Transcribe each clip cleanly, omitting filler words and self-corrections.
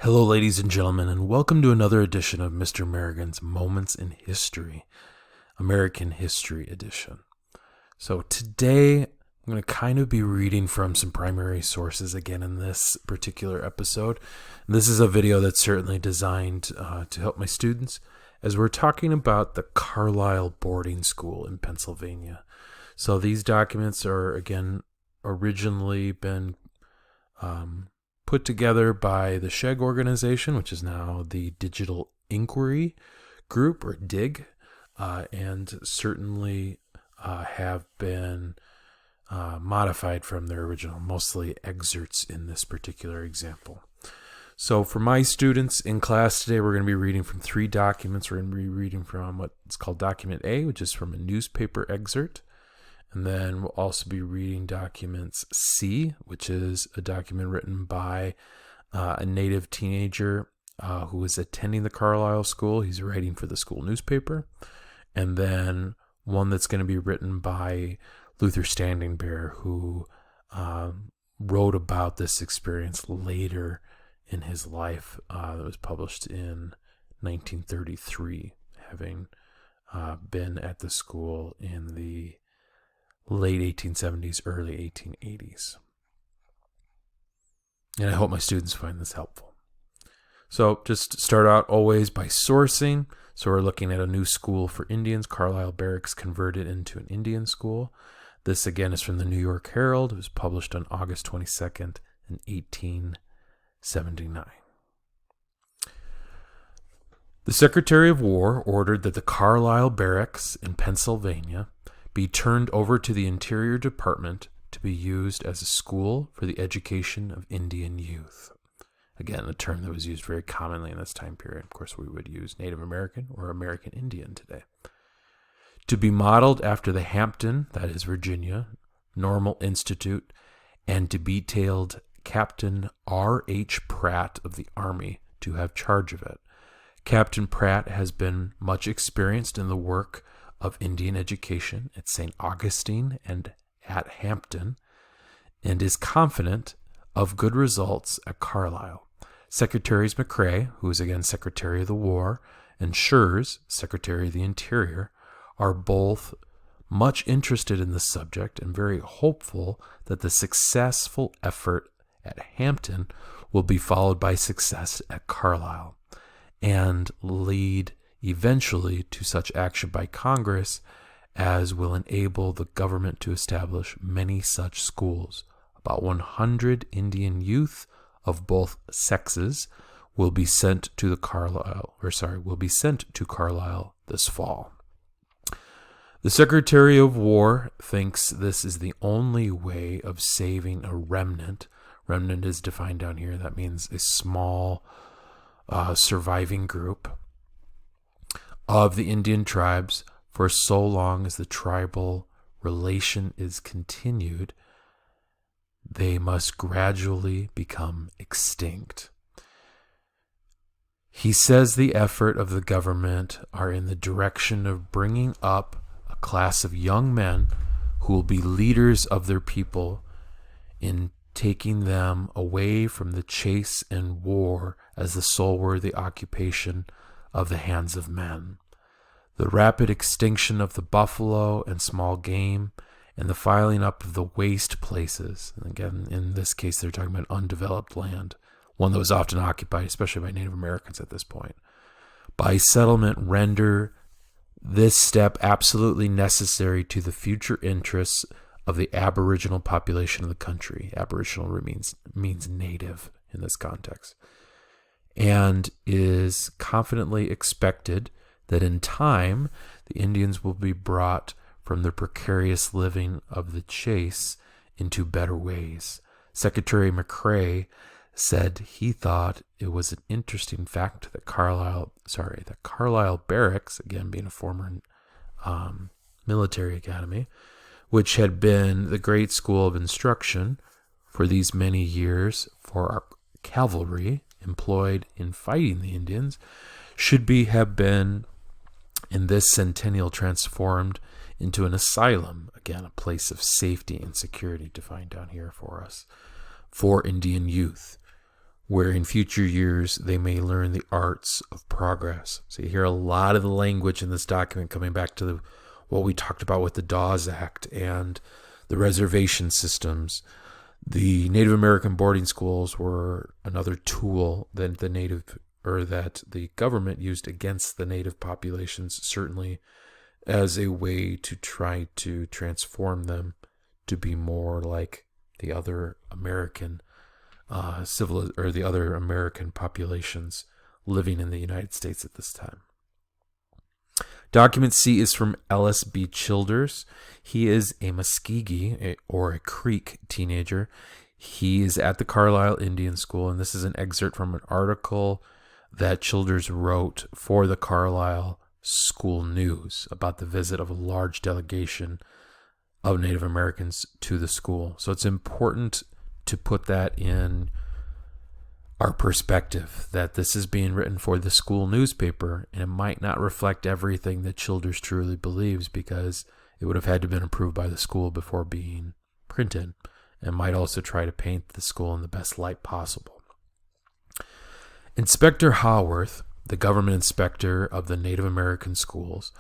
Hello, ladies and gentlemen, and welcome to another edition of Mr. Merrigan's Moments in History, American History Edition. So today, I'm going to kind of be reading from some primary sources again in this particular episode. This is a video that's certainly designed to help my students as we're talking about the Carlisle boarding school in Pennsylvania. So these documents are, again, originally been put together by the SHEG organization, which is now the Digital Inquiry Group, or DIG, and certainly have been modified from their original, mostly excerpts in this particular example. So for my students in class today, we're going to be reading from three documents. We're going to be reading from what's called Document A, which is from a newspaper excerpt. And then we'll also be reading documents C, which is a document written by a native teenager who was attending the Carlisle School. He's writing for the school newspaper. And then one that's going to be written by Luther Standing Bear, who wrote about this experience later in his life. That was published in 1933, having been at the school in the late 1870s, early 1880s. And I hope my students find this helpful. So just start out always by sourcing. So we're looking at a new school for Indians, Carlisle Barracks converted into an Indian school. This again is from the New York Herald. It was published on August 22nd in 1879. The Secretary of War ordered that the Carlisle Barracks in Pennsylvania be turned over to the Interior Department to be used as a school for the education of Indian youth. Again, a term that was used very commonly in this time period. Of course, we would use Native American or American Indian today. To be modeled after the Hampton, that is Virginia, Normal Institute, and to be detailed Captain R.H. Pratt of the Army to have charge of it. Captain Pratt has been much experienced in the work of Indian education at St. Augustine and at Hampton, and is confident of good results at Carlisle. Secretaries McCrae, who is again Secretary of the War, and Schurz, Secretary of the Interior, are both much interested in the subject and very hopeful that the successful effort at Hampton will be followed by success at Carlisle and lead eventually to such action by Congress as will enable the government to establish many such schools. About 100 Indian youth of both sexes will be sent to Carlisle this fall. The Secretary of War thinks this is the only way of saving a remnant. Remnant is defined down here. That means a small surviving group of the Indian tribes for so long as the tribal relation is continued, they must gradually become extinct. He says the effort of the government are in the direction of bringing up a class of young men who will be leaders of their people in taking them away from the chase and war as the sole worthy occupation of the hands of men. The rapid extinction of the buffalo and small game and the filing up of the waste places, and again, in this case, they're talking about undeveloped land, one that was often occupied, especially by Native Americans at this point, by settlement render this step absolutely necessary to the future interests of the aboriginal population of the country. Aboriginal means native in this context, and is confidently expected that in time the Indians will be brought from the precarious living of the chase into better ways. Secretary McCrae said he thought it was an interesting fact that Carlisle Barracks, again being a former military academy, which had been the great school of instruction for these many years for our cavalry employed in fighting the Indians, should have been in this centennial transformed into an asylum, again a place of safety and security, defined down here for us, for Indian youth, where in future years they may learn the arts of progress. So you hear a lot of the language in this document coming back to what we talked about with the Dawes Act and the reservation systems. The Native American boarding schools were another tool that the government used against the native populations, certainly as a way to try to transform them to be more like the other American the other American populations living in the United States at this time. Document C is from Ellis B. Childers. He is a Muskegee or a Creek teenager. He is at the Carlisle Indian School, and this is an excerpt from an article that Childers wrote for the Carlisle School News about the visit of a large delegation of Native Americans to the school. So it's important to put that in our perspective, that this is being written for the school newspaper, and it might not reflect everything that Childers truly believes, because it would have had to have been approved by the school before being printed, and might also try to paint the school in the best light possible. Inspector Haworth, the government inspector of the Native American schools,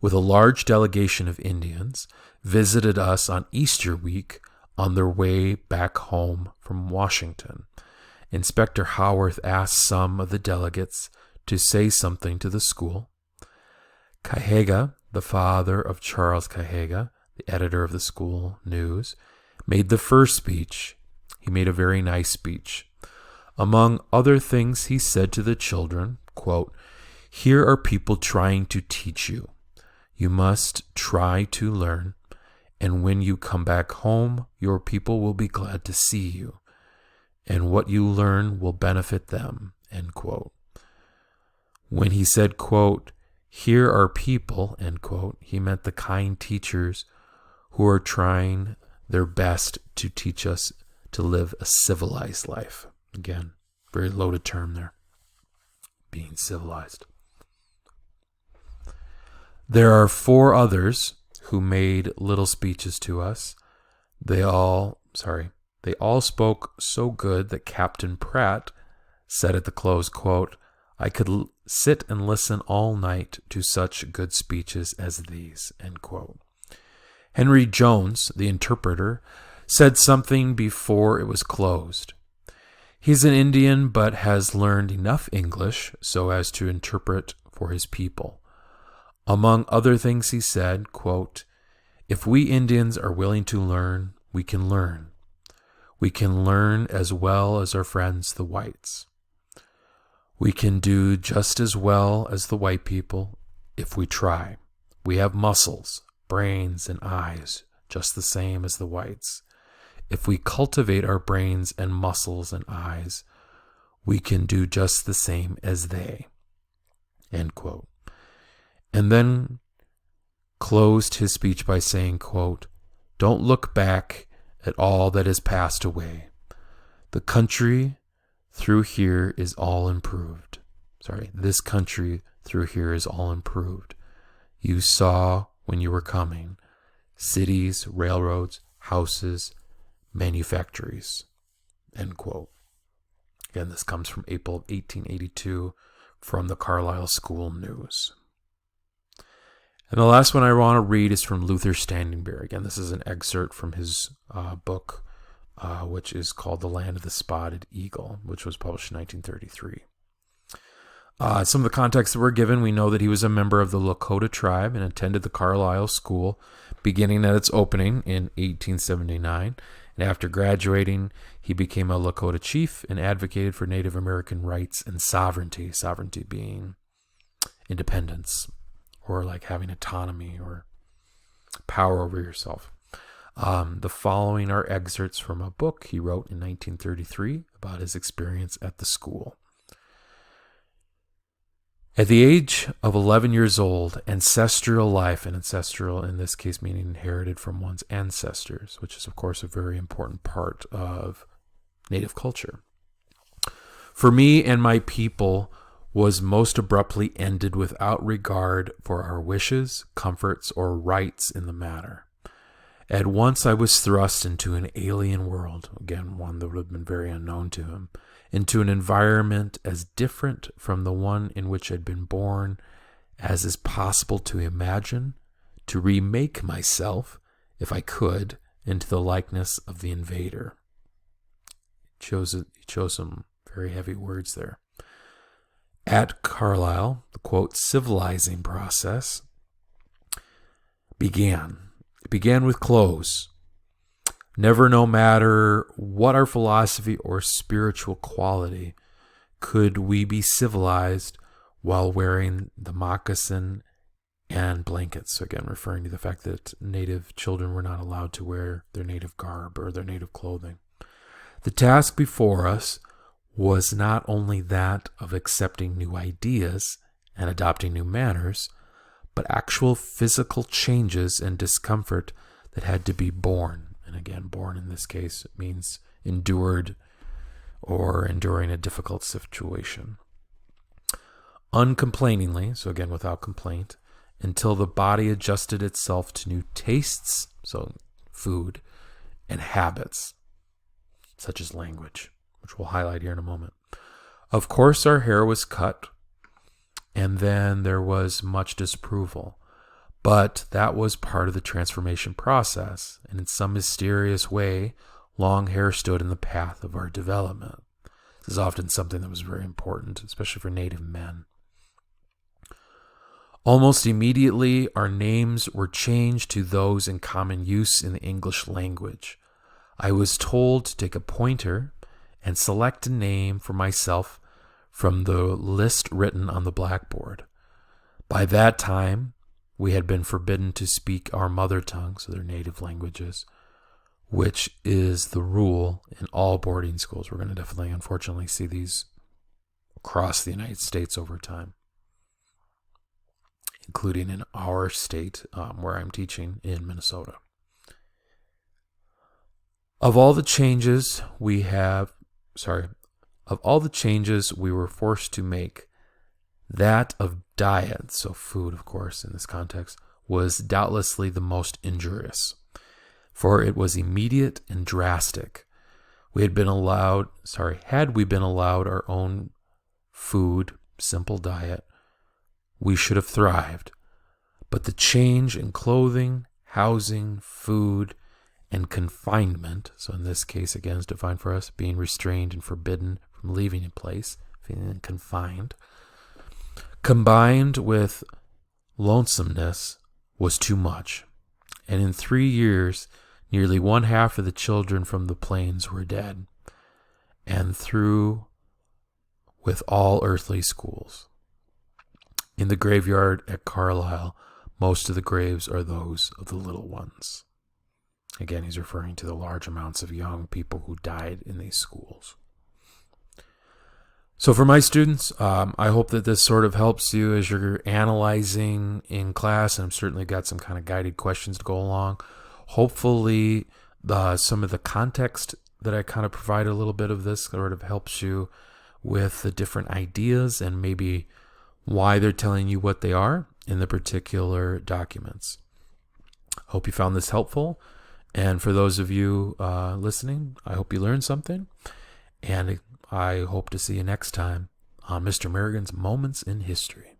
with a large delegation of Indians, visited us on Easter week on their way back home from Washington. Inspector Haworth asked some of the delegates to say something to the school. Kahega, the father of Charles Kahega, the editor of the school news, made the first speech. He made a very nice speech. Among other things, he said to the children, quote, "Here are people trying to teach you. You must try to learn, and when you come back home, your people will be glad to see you, and what you learn will benefit them," end quote. When he said, quote, "Here are people," end quote, he meant the kind teachers who are trying their best to teach us to live a civilized life. Again, very loaded term there, being civilized. There are 4 others who made little speeches to us. They all spoke so good that Captain Pratt said at the close, quote, "I could sit and listen all night to such good speeches as these," end quote. Henry Jones, the interpreter, said something before it was closed. He's an Indian but has learned enough English so as to interpret for his people. Among other things he said, quote, "If we Indians are willing to learn, we can learn. We can learn as well as our friends the whites. We can do just as well as the white people if we try. We have muscles, brains, and eyes just the same as the whites. If we cultivate our brains and muscles and eyes, we can do just the same as they," end quote. And then closed his speech by saying, quote, "Don't look back at all that has passed away. The country through here is all improved. This country through here is all improved. You saw when you were coming cities, railroads, houses, manufactories," end quote. Again, this comes from April of 1882 from the Carlisle School News. And the last one I want to read is from Luther Standing Bear. Again, this is an excerpt from his book, which is called The Land of the Spotted Eagle, which was published in 1933. Some of the context that we're given, we know that he was a member of the Lakota tribe and attended the Carlisle School beginning at its opening in 1879. And after graduating, he became a Lakota chief and advocated for Native American rights and sovereignty, sovereignty being independence, or like having autonomy or power over yourself. The following are excerpts from a book he wrote in 1933 about his experience at the school. At the age of 11 years old, ancestral life, and ancestral in this case meaning inherited from one's ancestors, which is of course a very important part of Native culture, for me and my people was most abruptly ended without regard for our wishes, comforts, or rights in the matter. At once I was thrust into an alien world, again one that would have been very unknown to him, into an environment as different from the one in which I'd been born as is possible to imagine, to remake myself, if I could, into the likeness of the invader. He chose some very heavy words there. At Carlisle, the quote, civilizing process began. It began with clothes. Never, no matter what our philosophy or spiritual quality, could we be civilized while wearing the moccasin and blankets. So again, referring to the fact that native children were not allowed to wear their native garb or their native clothing. The task before us was not only that of accepting new ideas and adopting new manners, but actual physical changes and discomfort that had to be borne. And again, born in this case means endured or enduring a difficult situation. Uncomplainingly, so again without complaint, until the body adjusted itself to new tastes, so food, and habits, such as language, which we'll highlight here in a moment. Of course, our hair was cut, and then there was much disapproval. But that was part of the transformation process, and in some mysterious way, long hair stood in the path of our development. This is often something that was very important, especially for Native men. Almost immediately, our names were changed to those in common use in the English language. I was told to take a pointer and select a name for myself from the list written on the blackboard. By that time, we had been forbidden to speak our mother tongue, so their native languages, which is the rule in all boarding schools. We're going to definitely, unfortunately, see these across the United States over time, including in our state where I'm teaching in Minnesota. Of all the changes we were forced to make, that of diet, so food, of course, in this context, was doubtlessly the most injurious, for it was immediate and drastic. Had we been allowed our own food, simple diet, we should have thrived. But the change in clothing, housing, food, and confinement, so in this case, again, is defined for us, being restrained and forbidden from leaving a place, feeling confined, combined with lonesomeness, was too much. And in 3 years, nearly one half of the children from the plains were dead, and through with all earthly schools. In the graveyard at Carlisle, most of the graves are those of the little ones. Again, he's referring to the large amounts of young people who died in these schools. So for my students, I hope that this sort of helps you as you're analyzing in class, and I've certainly got some kind of guided questions to go along. Hopefully, some of the context that I kind of provide a little bit of this sort of helps you with the different ideas and maybe why they're telling you what they are in the particular documents. Hope you found this helpful. And for those of you listening, I hope you learned something. And I hope to see you next time on Mr. Merrigan's Moments in History.